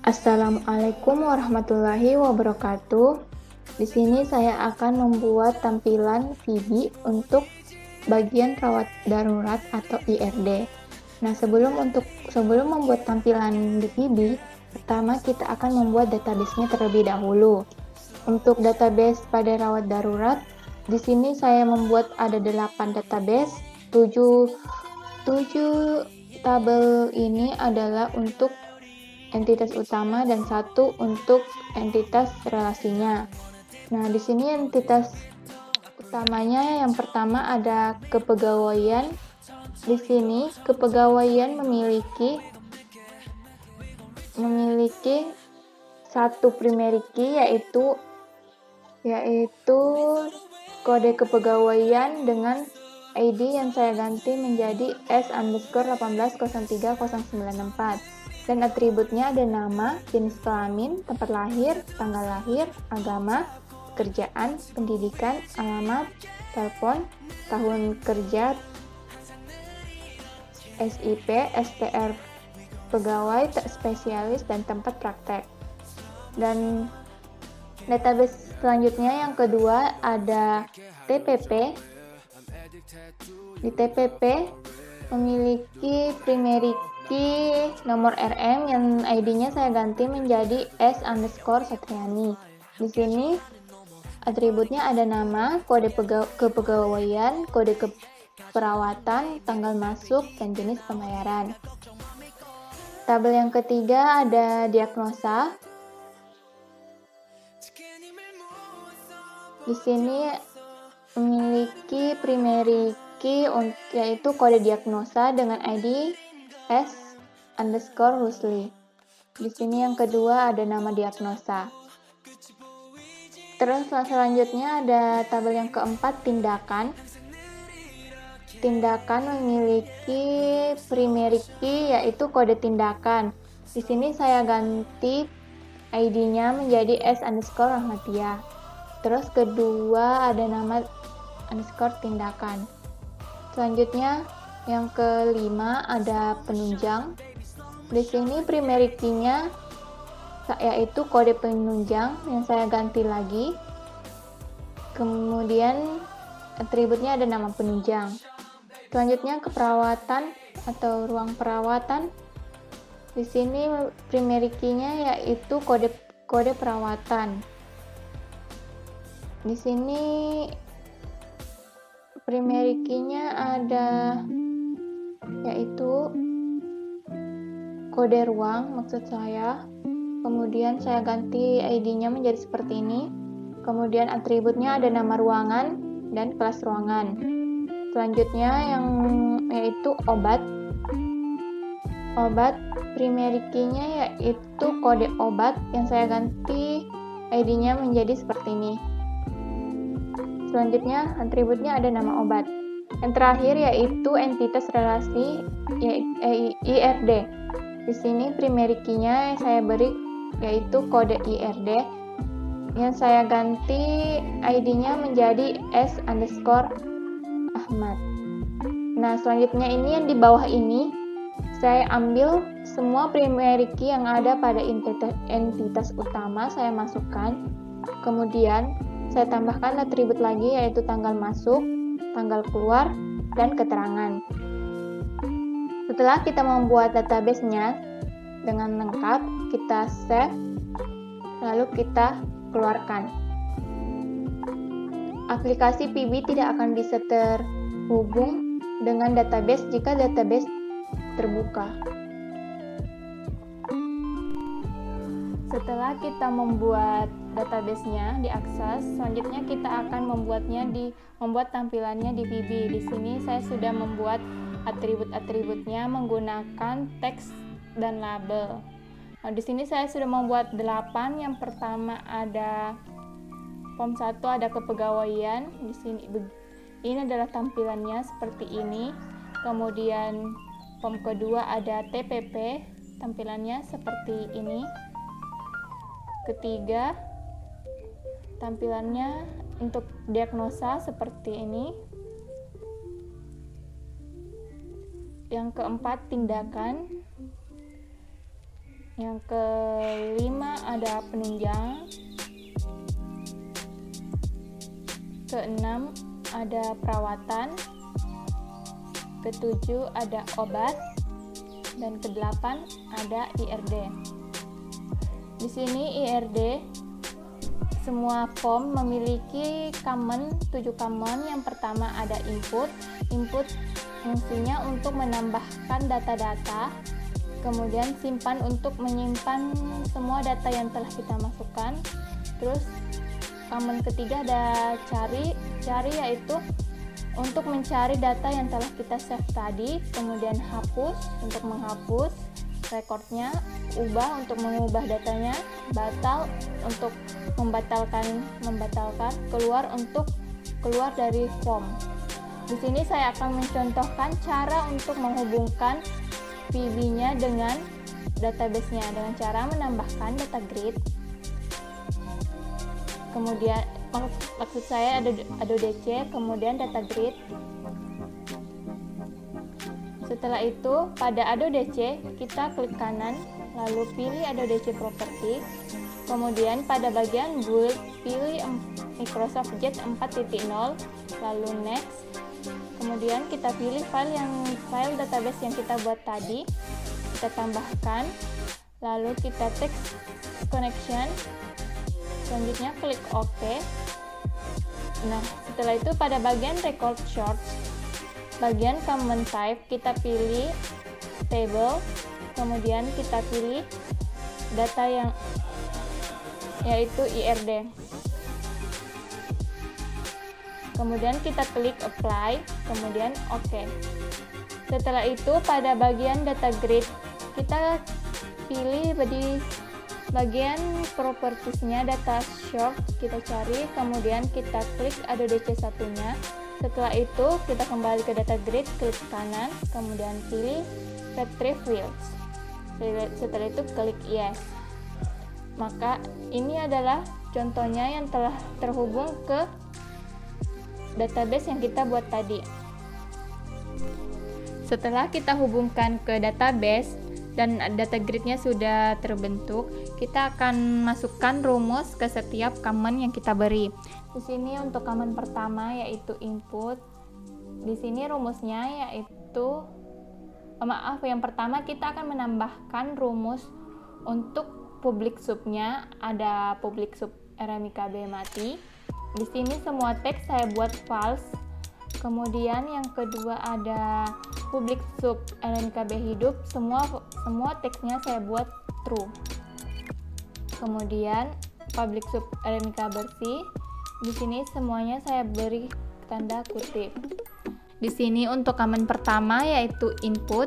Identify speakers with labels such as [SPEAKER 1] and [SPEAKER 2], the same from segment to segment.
[SPEAKER 1] Assalamualaikum warahmatullahi wabarakatuh. Di sini saya akan membuat tampilan VB untuk bagian rawat darurat atau IRD. Nah, sebelum membuat tampilan di VB, pertama kita akan membuat database-nya terlebih dahulu. Untuk database pada rawat darurat, di sini saya membuat ada 8 database, 7 tabel ini adalah untuk entitas utama dan 1 untuk entitas relasinya. Nah, di sini entitas utamanya yang pertama ada kepegawaian. Di sini kepegawaian memiliki satu primary key yaitu kode kepegawaian dengan ID yang saya ganti menjadi S_18030964. Dan atributnya ada nama, jenis kelamin, tempat lahir, tanggal lahir, agama, pekerjaan, pendidikan, alamat, telepon, tahun kerja, SIP, STR pegawai, spesialis, dan tempat praktek. Dan database selanjutnya yang kedua ada TPP. Di TPP memiliki primary key nomor RM yang ID-nya saya ganti menjadi S_Satriani. Di sini atributnya ada nama, kode kepegawaian, kode keperawatan, tanggal masuk, dan jenis pembayaran. Tabel yang ketiga ada diagnosa. Di sini memiliki primary key yaitu kode diagnosa dengan ID S_Husli. Di sini yang kedua ada nama diagnosa. Terus selanjutnya ada tabel yang keempat, tindakan. Tindakan memiliki primary key yaitu kode tindakan. Di sini saya ganti ID-nya menjadi S_Rahmatia. Terus kedua ada nama _tindakan. Selanjutnya yang kelima ada penunjang. Di sini primary key-nya yaitu kode penunjang yang saya ganti lagi. Kemudian atributnya ada nama penunjang. Selanjutnya keperawatan atau ruang perawatan. Di sini primary key-nya yaitu kode perawatan. Di sini primary key-nya ada yaitu kode ruang maksud saya. Kemudian saya ganti ID-nya menjadi seperti ini. Kemudian atributnya ada nama ruangan dan kelas ruangan. Selanjutnya yaitu obat. Obat primary key-nya yaitu kode obat yang saya ganti ID-nya menjadi seperti ini. Selanjutnya atributnya ada nama obat. Yang terakhir yaitu entitas relasi IRD. Di sini primary key-nya saya beri yaitu kode IRD yang saya ganti ID-nya menjadi S_Ahmad. Nah, selanjutnya ini yang di bawah ini saya ambil semua primary key yang ada pada entitas utama saya masukkan. Kemudian saya tambahkan atribut lagi yaitu tanggal masuk, tanggal keluar, dan keterangan. Setelah kita membuat database-nya dengan lengkap, kita save, lalu kita keluarkan. Aplikasi PB tidak akan bisa terhubung dengan database jika database terbuka. Setelah kita membuat database-nya diakses, selanjutnya kita akan membuat tampilannya di VB. Di sini saya sudah membuat atribut-atributnya menggunakan teks dan label. Nah, di sini saya sudah membuat 8. Yang pertama ada form 1 ada kepegawaian. Di sini ini adalah tampilannya seperti ini. Kemudian form kedua ada TPP, tampilannya seperti ini. Ketiga, tampilannya untuk diagnosa seperti ini. Yang keempat, tindakan. Yang kelima ada penunjang. Keenam ada perawatan. Ketujuh ada obat. Dan kedelapan ada IRD. Di sini IRD semua form memiliki 7 common. Yang pertama ada input. Input fungsinya untuk menambahkan data-data. Kemudian simpan untuk menyimpan semua data yang telah kita masukkan. Terus common ketiga ada cari yaitu untuk mencari data yang telah kita save tadi. Kemudian hapus untuk menghapus recordnya, ubah untuk mengubah datanya, batal untuk membatalkan, keluar untuk keluar dari form. Di sini saya akan mencontohkan cara untuk menghubungkan VB-nya dengan database-nya dengan cara menambahkan data grid. Kemudian maksud saya ada ADODC, kemudian data grid. Setelah itu pada ADODC kita klik kanan, lalu pilih ADODC property. Kemudian pada bagian build pilih Microsoft Jet 4.0, lalu next. Kemudian kita pilih file database yang kita buat tadi, kita tambahkan, lalu kita text connection. Selanjutnya klik OK. Nah, setelah itu pada bagian record short, bagian common type kita pilih table, kemudian kita pilih data yang yaitu IRD. Kemudian kita klik apply, kemudian OK. Setelah itu pada bagian data grid kita pilih di bagian propertiesnya data short, kita cari, kemudian kita klik ADODC satunya. Setelah itu kita kembali ke data grid, klik kanan, kemudian pilih retrieve fields. Setelah itu klik yes. Maka ini adalah contohnya yang telah terhubung ke database yang kita buat tadi. Setelah kita hubungkan ke database dan data gridnya sudah terbentuk, kita akan masukkan rumus ke setiap command yang kita beri. Di sini untuk command pertama yaitu input. Di sini rumusnya yaitu yang pertama kita akan menambahkan rumus untuk public subnya, ada public sub RMIKB mati. Di sini semua teks saya buat false. Kemudian yang kedua ada public sub RMIKB hidup, semua teksnya saya buat true. Kemudian public sub RMIK bersih, di sini semuanya saya beri tanda kutip. Di sini untuk command pertama yaitu input,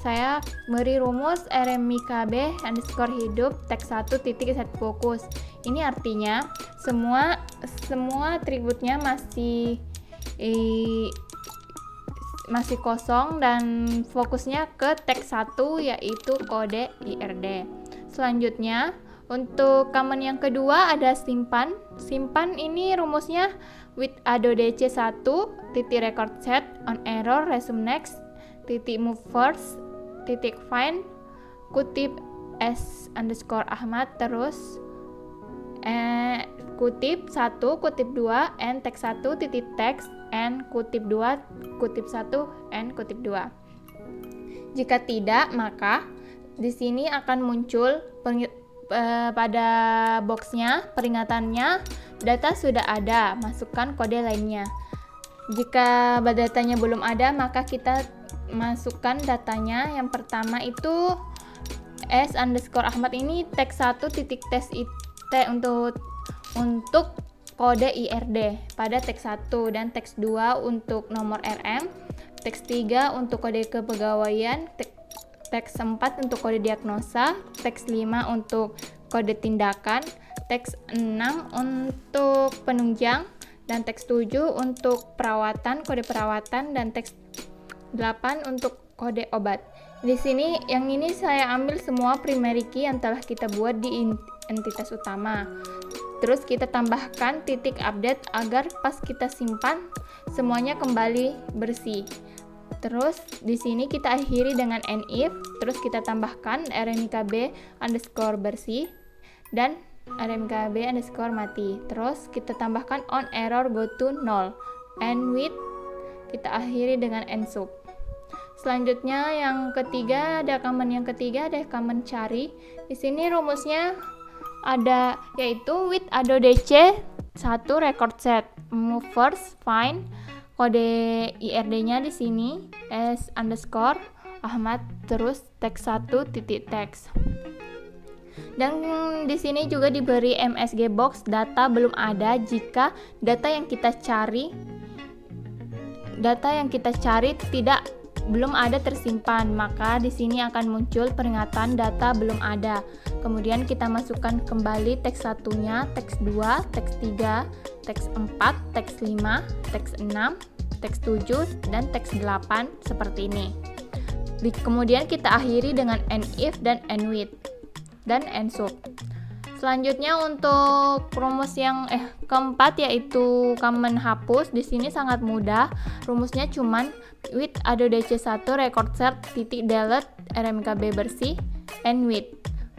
[SPEAKER 1] saya beri rumus RMIKB underscore hidup teks 1 titik set fokus. Ini artinya semua atributnya masih kosong dan fokusnya ke teks 1 yaitu kode IRD. Selanjutnya untuk command yang kedua ada simpan. Simpan ini rumusnya with ADODC 1 titik record set on error resume next titik move first titik find kutip s underscore Ahmad terus kutip 1 kutip 2 and text 1 titik text and kutip 2 kutip 1 and kutip 2. Jika tidak, maka di sini akan muncul pada boxnya peringatannya data sudah ada, masukkan kode lainnya. Jika datanya belum ada, maka kita masukkan datanya. Yang pertama itu s underscore Ahmad ini teks 1 titik tes it untuk kode IRD pada teks 1 dan teks 2 untuk nomor RM, teks 3 untuk kode kepegawaian, teks 4 untuk kode diagnosa, teks 5 untuk kode tindakan, teks 6 untuk penunjang, dan teks 7 untuk perawatan, kode perawatan, dan teks 8 untuk kode obat. Di sini yang ini saya ambil semua primary key yang telah kita buat di entitas utama. Terus kita tambahkan titik update agar pas kita simpan semuanya kembali bersih. Terus di sini kita akhiri dengan NIF, terus kita tambahkan RMIKB underscore bersih dan RMIKB underscore mati. Terus kita tambahkan on error go to 0 and with kita akhiri dengan ensub. Selanjutnya yang ketiga, ada command yang ketiga, ada command cari. Di sini rumusnya ada yaitu with ado dc 1 record set, move first, find, kode IRD-nya di sini s underscore Ahmad, terus teks 1 titik teks. Dan di sini juga diberi MSG box data belum ada jika data yang kita cari belum ada tersimpan, maka di sini akan muncul peringatan data belum ada. Kemudian kita masukkan kembali teks 1-nya, teks 2, teks 3, teks 4, teks 5, teks 6, teks 7, dan teks 8 seperti ini. Kemudian kita akhiri dengan NIF dan NWith dan ensub. Selanjutnya untuk rumus yang keempat yaitu command hapus. Di sini sangat mudah. Rumusnya cuman with ado dc1 record set titik delete RMKB bersih and with.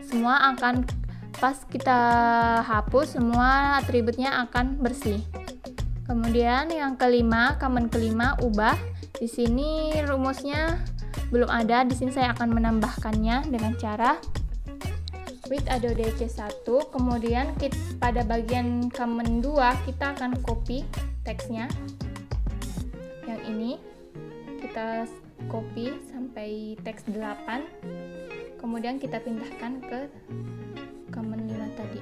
[SPEAKER 1] Semua akan pas kita hapus, semua atributnya akan bersih. Kemudian yang kelima, command kelima ubah. Di sini rumusnya belum ada. Di sini saya akan menambahkannya dengan cara with ado dc1. Kemudian pada bagian command 2 kita akan copy teksnya yang ini, kita copy sampai teks 8, kemudian kita pindahkan ke command 5 tadi.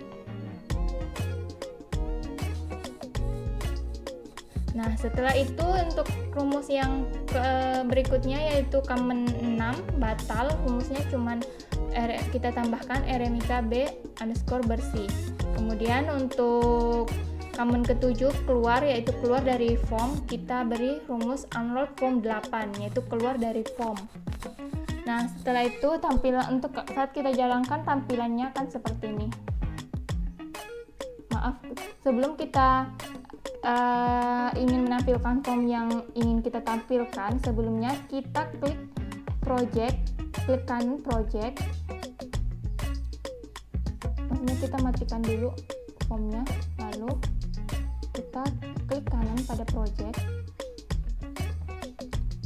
[SPEAKER 1] Nah, setelah itu untuk rumus yang berikutnya yaitu command 6 batal. Rumusnya cuman kita tambahkan RMIKB underscore bersih. Kemudian untuk command ketujuh keluar, yaitu keluar dari form, kita beri rumus unload form 8, yaitu keluar dari form. Nah, setelah itu tampilan untuk saat kita jalankan tampilannya akan seperti ini. Maaf, sebelum kita ingin menampilkan form yang ingin kita tampilkan, sebelumnya kita klik kanan project. Maksudnya kita matikan dulu formnya, lalu kita klik kanan pada project,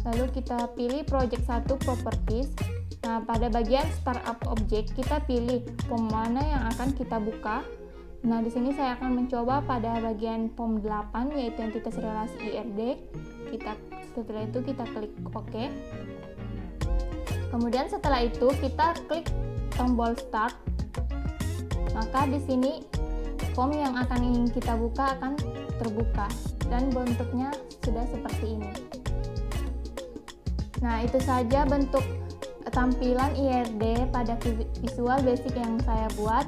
[SPEAKER 1] lalu kita pilih project 1 properties. Nah, pada bagian startup object kita pilih form mana yang akan kita buka. Nah, di sini saya akan mencoba pada bagian form 8 yaitu entitas relasi IRD. Setelah itu kita klik OK. Kemudian setelah itu kita klik tombol start. Maka di sini form yang akan ingin kita buka akan terbuka dan bentuknya sudah seperti ini. Nah, itu saja bentuk tampilan IRD pada Visual Basic yang saya buat.